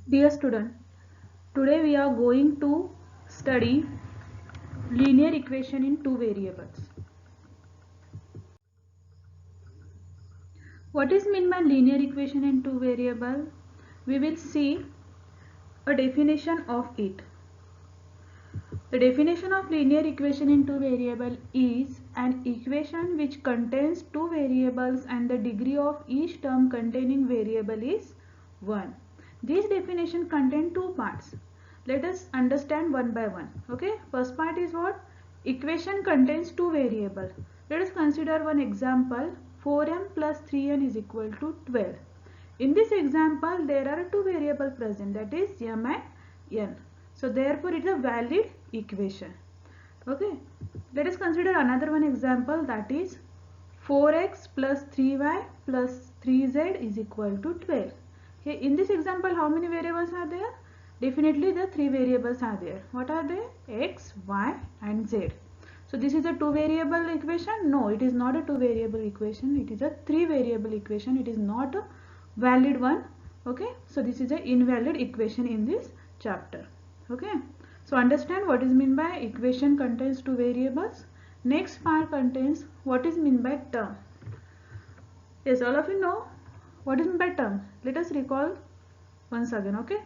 Dear student, today we are going to study linear equation in two variables. What is meant by linear equation in two variable? We will see a definition of it. The definition of linear equation in two variable is an equation which contains two variables and the degree of each term containing variable is 1. This definition contains two parts. Let us understand one by one. Okay, first part is what? Equation contains two variables. Let us consider one example. 4m plus 3n is equal to 12. In this example, there are two variables present, that is m and n. So therefore it is a valid equation. Okay, let us consider another one example, that is 4x plus 3y plus 3z is equal to 12. Here in this example, how many variables are there? Definitely the three variables are there. What are they? X, y and z. So this is a two variable equation? No, it is not a two variable equation. It is a three variable equation. It is not a valid one. Okay, so this is an invalid equation in this chapter. Okay, so understand what is meant by equation contains two variables. Next part contains what is meant by term. Yes, all of you know what is meant by term. Let us recall once again. Okay,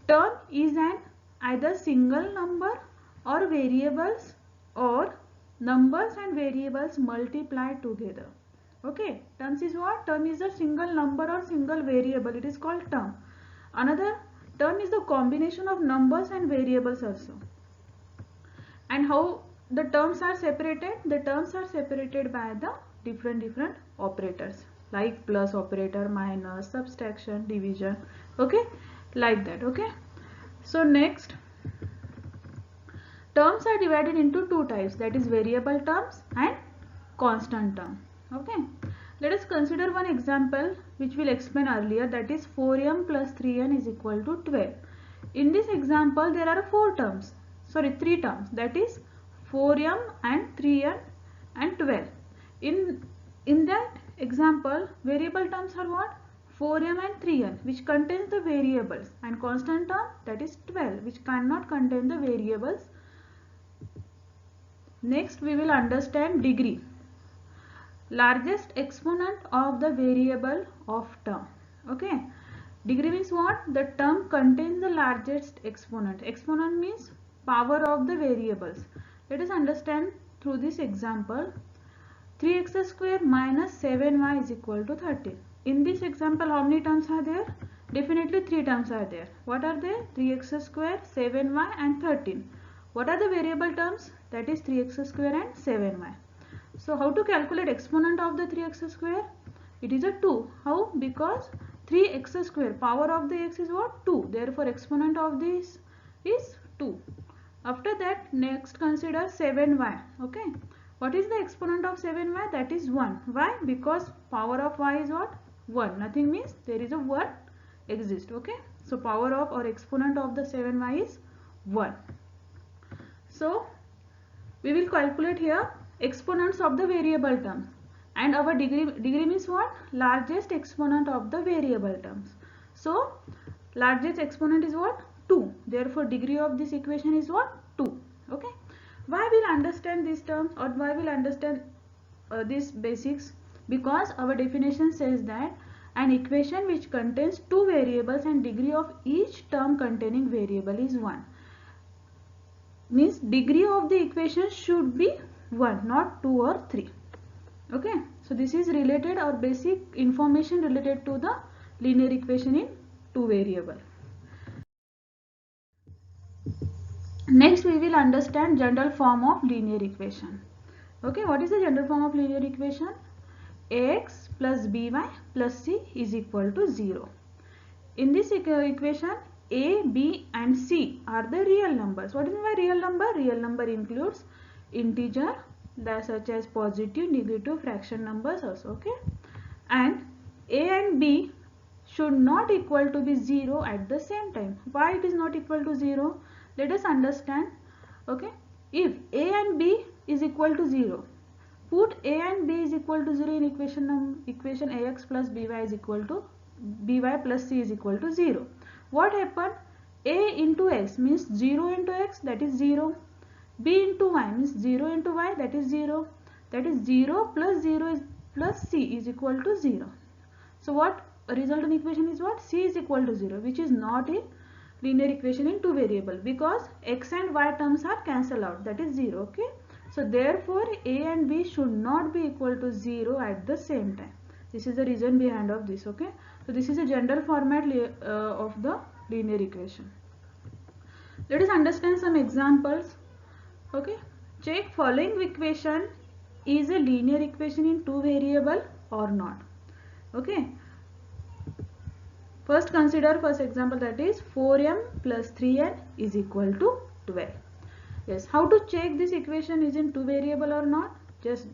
term is an either single number or variables or numbers and variables multiplied together. Okay, terms is what? Term is a single number or single variable. It is called term. Another term is the combination of numbers and variables also. And how the terms are separated? The terms are separated by the different operators like plus operator, minus, subtraction, division. Okay, like that. Okay, so next, terms are divided into two types, that is variable terms and constant term. Okay, let us consider one example which we'll explain earlier, that is 4m plus 3n is equal to 12. In this example there are three terms, that is 4m and 3n and 12. In that example, variable terms are what? 4m and 3n, which contains the variables, and constant term, that is 12, which cannot contain the variables. Next we will understand degree. Largest exponent of the variable of term. Okay, degree means what? The term contains the largest exponent. Exponent means power of the variables. Let us understand through this example. 3x square minus 7y is equal to 13. In this example, how many terms are there? Definitely three terms are there. What are they? 3x square, 7y and 13. What are the variable terms? That is 3x square and 7y. So how to calculate exponent of the 3x square? It is a 2. How? Because 3x square, power of the x is what? 2. Therefore exponent of this is 2. After that, next consider 7y. Okay, what is the exponent of 7y? That is 1. Why? Because power of y is what? 1. Nothing means there is a 1 exist. Okay, so power of or exponent of the 7y is 1. So we will calculate here exponents of the variable terms, and our degree means what? Largest exponent of the variable terms. So largest exponent is what? 2. Therefore degree of this equation is what? 2. Okay, why we'll understand these terms, or why we'll understand these basics? Because our definition says that an equation which contains two variables and degree of each term containing variable is 1. Means degree of the equation should be 1, not 2 or 3. Okay, so this is related or basic information related to the linear equation in two variable. Next we will understand general form of linear equation. Okay, what is the general form of linear equation? Ax plus by plus c is equal to 0. In this equation, a, b and c are the real numbers. What is my real number? Real number includes integer such as positive, negative, fraction numbers also. Okay, and a and b should not equal to be 0 at the same time. Why it is not equal to 0? Let us understand. Okay, if a and b is equal to 0, put a and b is equal to 0 in equation ax plus by is equal to by plus c is equal to 0. what happened? A into x means 0 into x, that is 0. B into y means 0 into y, that is 0. That is 0 plus 0 is plus c is equal to 0. So what resultant equation is what? C is equal to 0, which is not a linear equation in two variable because x and y terms are cancelled out, that is 0. Okay. So therefore A and B should not be equal to 0 at the same time. This is the reason behind of this. Okay. So this is a general format of the linear equation. Let us understand some examples. Okay. Check following equation is a linear equation in two variable or not. Okay. First consider first example, that is 4m plus 3n is equal to 12. Yes, how to check this equation is in two variable or not? Just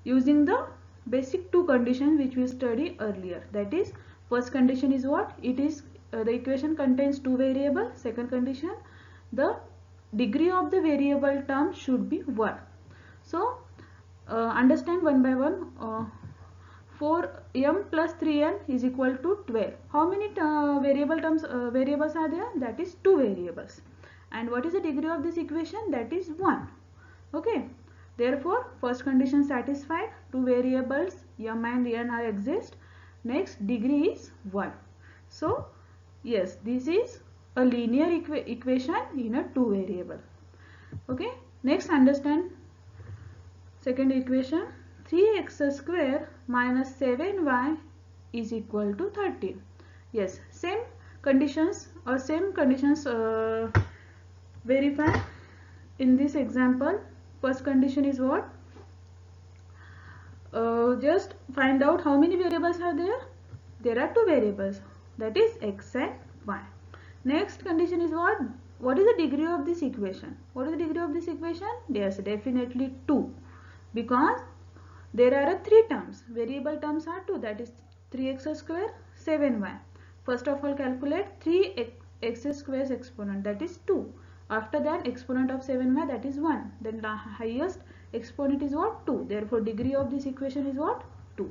using the basic two conditions which we studied earlier. That is, first condition is what? It is the equation contains two variables. Second condition, the degree of the variable term should be 1. So understand one by one. 4m plus 3n is equal to 12. How many variables are there? That is two variables. And what is the degree of this equation? That is 1. Okay. Therefore, first condition satisfied. Two variables m and n are exist. Next, degree is 1. So, yes, this is a linear equation in a two variable. Okay. Next, understand second equation. 3x square minus 7y is equal to 13. Yes, same conditions verify in this example. First condition is what? Just find out how many variables are there. There are two variables, that is x and y. Next condition is what? What is the degree of this equation? What is the degree of this equation? Yes, definitely 2, because there are three terms. Variable terms are 2, that is 3x square, 7y. First of all, calculate 3x square exponent, that is 2. After that, exponent of 7y, that is 1. Then the highest exponent is what? 2. Therefore, degree of this equation is what? 2.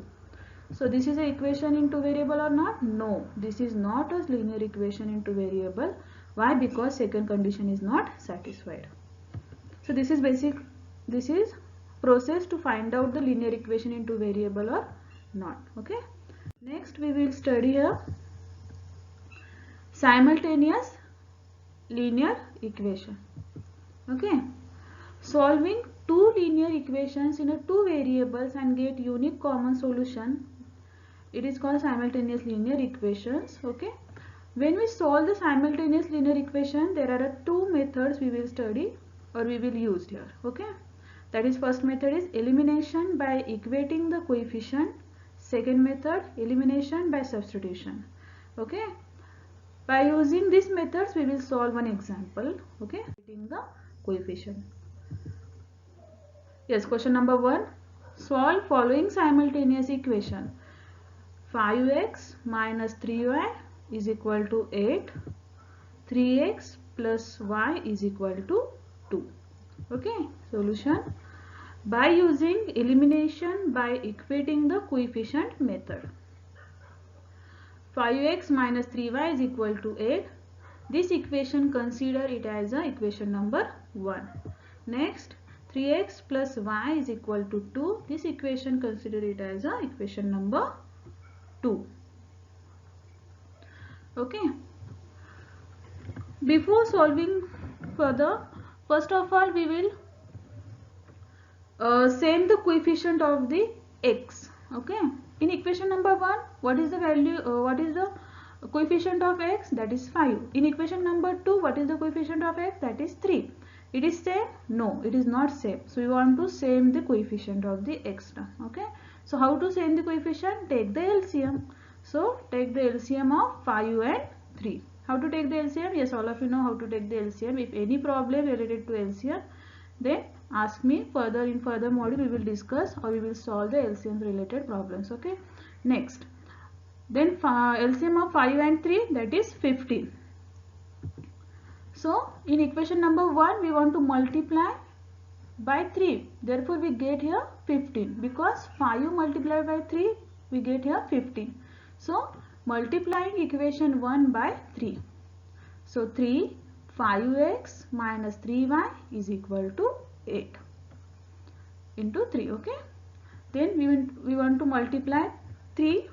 So this is an equation in two variable or not? No, this is not a linear equation in two variable. Why? Because second condition is not satisfied. So this is basic. This is process to find out the linear equation in two variable or not. Okay. Next we will study here simultaneous linear equation. Okay. Solving two linear equations in a two variables and get unique common solution, it is called simultaneous linear equations. Okay. When we solve the simultaneous linear equation, there are two methods we will study or we will use here. Okay. That is, first method is elimination by equating the coefficient. Second method, elimination by substitution. Okay. By using these methods, we will solve one example. Okay. Equating the coefficient. Yes, question number 1. Solve following simultaneous equation. 5x minus 3y is equal to 8. 3x plus y is equal to 2. Okay. Solution. By using elimination by equating the coefficient method. 5x minus 3y is equal to 8. This equation, consider it as a equation number 1. Next, 3x plus y is equal to 2. This equation, consider it as a equation number 2. Okay. Before solving further, first of all we will same the coefficient of the x. Okay. In equation number 1, what is the value? What is the coefficient of x? That is 5. In equation number 2, what is the coefficient of x? That is 3. It is same? No, it is not same. So we want to same the coefficient of the x term. Okay. So how to same the coefficient? Take the LCM. So take the LCM of 5 and 3. How to take the LCM? Yes, all of you know how to take the LCM. If any problem related to LCM, then ask me further. In further module we will discuss or we will solve the LCM related problems. Okay. Next, then LCM of 5 and 3, that is 15. So in equation number 1 we want to multiply by 3, therefore we get here 15, because 5 multiplied by 3 we get here 15. So multiplying equation 1 by 3. So 3 5x minus 3y is equal to 8 into 3. Okay. Then we want to multiply 3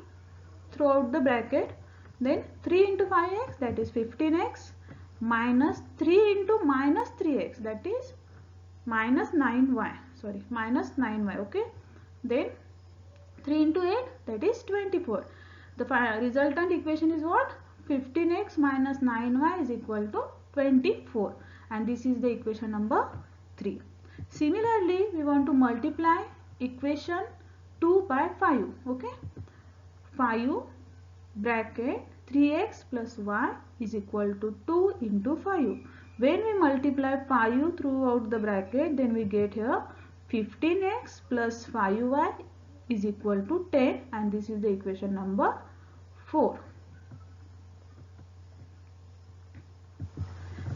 throughout the bracket. Then 3 into 5x, that is 15x, minus 3 into minus 3x, that is minus 9y. Sorry, minus 9y. Okay. Then 3 into 8, that is 24. The resultant equation is what? 15x minus 9y is equal to 24, and this is the equation number 3. Similarly, we want to multiply equation 2 by 5. Okay. 5 bracket 3x plus y is equal to 2 into 5. When we multiply 5 throughout the bracket, then we get here 15x plus 5y is equal to 10, and this is the equation number 4.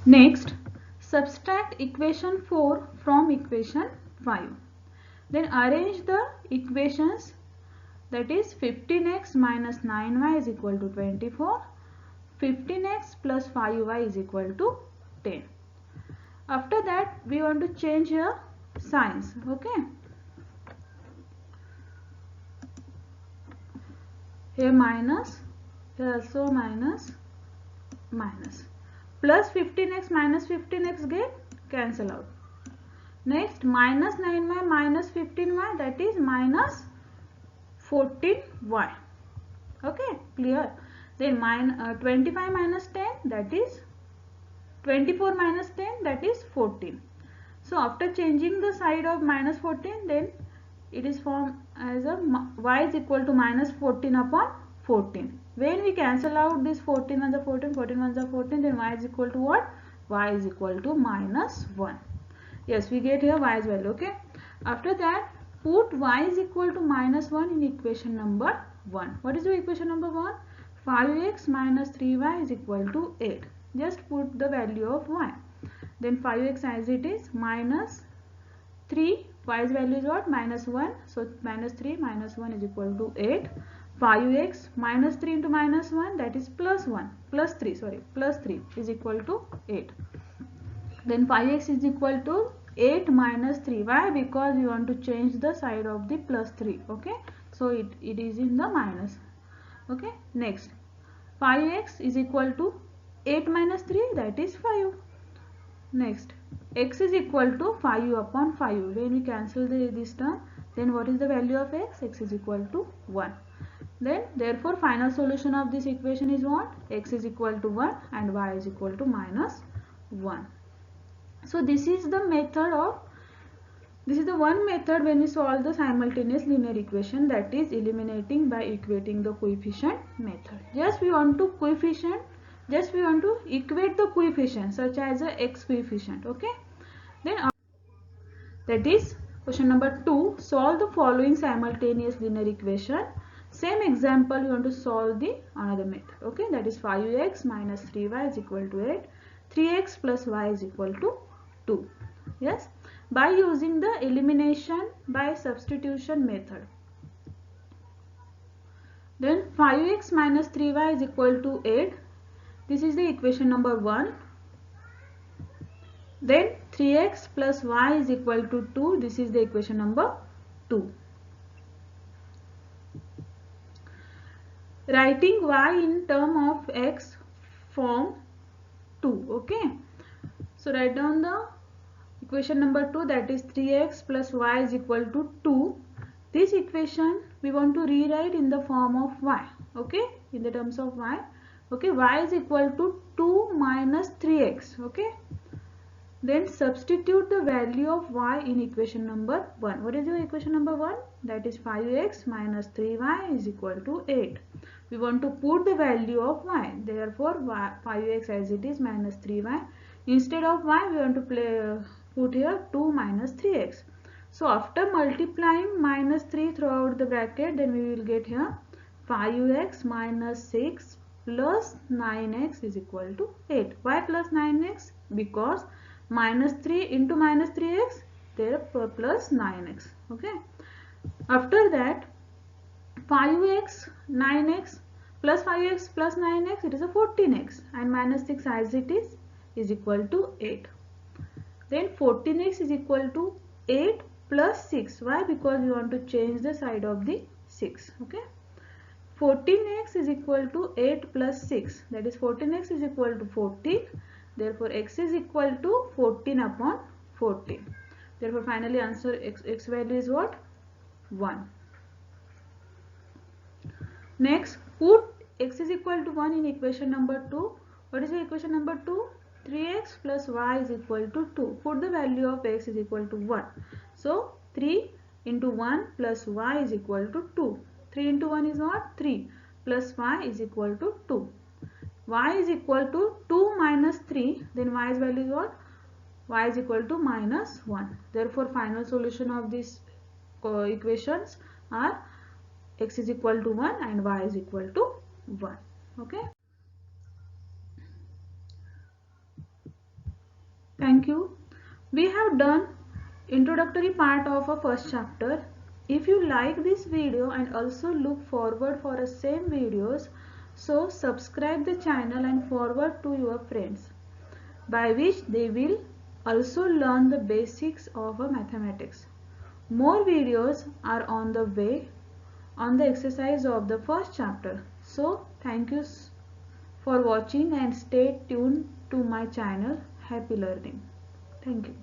Next, subtract equation 4 from equation 5. Then arrange the equations, that is 15x minus 9y is equal to 24, 15x plus 5y is equal to 10. After that, we want to change here signs. Okay. Here minus, here also minus, minus. Plus 15x minus 15x get cancel out. Next, minus 9y minus 15y, that is minus 14y. Okay, clear. Then 25 minus 10, that is 24 minus 10, that is 14. So after changing the side of minus 14, then it is formed as a y is equal to minus 14 upon 14. When we cancel out this 14 and the 14, 14 ones are 14, then y is equal to what? Y is equal to minus 1. Yes, we get here y's value. Okay. After that, put y is equal to minus 1 in equation number 1. What is the equation number 1? 5x minus 3y is equal to 8. Just put the value of y. Then 5x as it is, minus 3, y's value is what? Minus 1. So minus 3 minus 1 is equal to 8. 5x minus 3 into minus 1, that is plus 1. Plus 3, sorry, plus 3 is equal to 8. Then 5x is equal to 8 minus 3. Why? Because we want to change the side of the plus 3. Okay. So it is in the minus. Okay. Next, 5x is equal to 8 minus 3, that is 5. Next, x is equal to 5 upon 5. When we cancel this term, then what is the value of x? X is equal to 1. Then therefore final solution of this equation is what? X is equal to 1 and y is equal to minus 1. So this is the one method when we solve the simultaneous linear equation, that is eliminating by equating the coefficient method. Just we want to equate the coefficient such as a x coefficient. Okay. Then that is question number 2. Solve the following simultaneous linear equation. Same example we want to solve the another method. Okay. That is 5x minus 3y is equal to 8. 3x plus y is equal to 2. Yes. By using the elimination by substitution method. Then 5x minus 3y is equal to 8. This is the equation number 1. Then 3x plus y is equal to 2. This is the equation number 2. Writing y in term of x form 2. Okay. So write down the equation number 2, that is 3x plus y is equal to 2. This equation we want to rewrite in the form of y. Okay. In the terms of y. Okay. Y is equal to 2 minus 3x. Okay. Then substitute the value of y in equation number 1. What is your equation number 1? That is 5x minus 3y is equal to 8. We want to put the value of y. Therefore, 5x as it is minus 3y. Instead of y, we want to put here 2 minus 3x. So, after multiplying minus 3 throughout the bracket, then we will get here 5x minus 6 plus 9x is equal to 8. Why plus 9x? Because minus 3 into minus 3x, there plus 9x. Okay. After that, 5x, 9x plus 5x plus 9x, it is a 14x, and minus 6 as it is equal to 8. Then 14x is equal to 8 plus 6. Why? Because we want to change the side of the 6. Okay. 14x is equal to 8 plus 6. That is 14x is equal to 14. Therefore, x is equal to 14 upon 14. Therefore, finally answer x value is what? 1. Next, put x is equal to 1 in equation number 2. What is the equation number 2? 3x plus y is equal to 2. Put the value of x is equal to 1. So, 3 into 1 plus y is equal to 2. 3 into 1 is what? 3 plus y is equal to 2. Y is equal to 2 minus 3. Then y's value is what? Y is equal to minus 1. Therefore, final solution of these equations are x is equal to 1 and y is equal to 1. Okay. Thank you. We have done introductory part of a first chapter. If you like this video and also look forward for the same videos, so subscribe the channel and forward to your friends, by which they will also learn the basics of mathematics. More videos are on the way on the exercise of the first chapter. So thank you for watching and stay tuned to my channel. Happy learning. Thank you.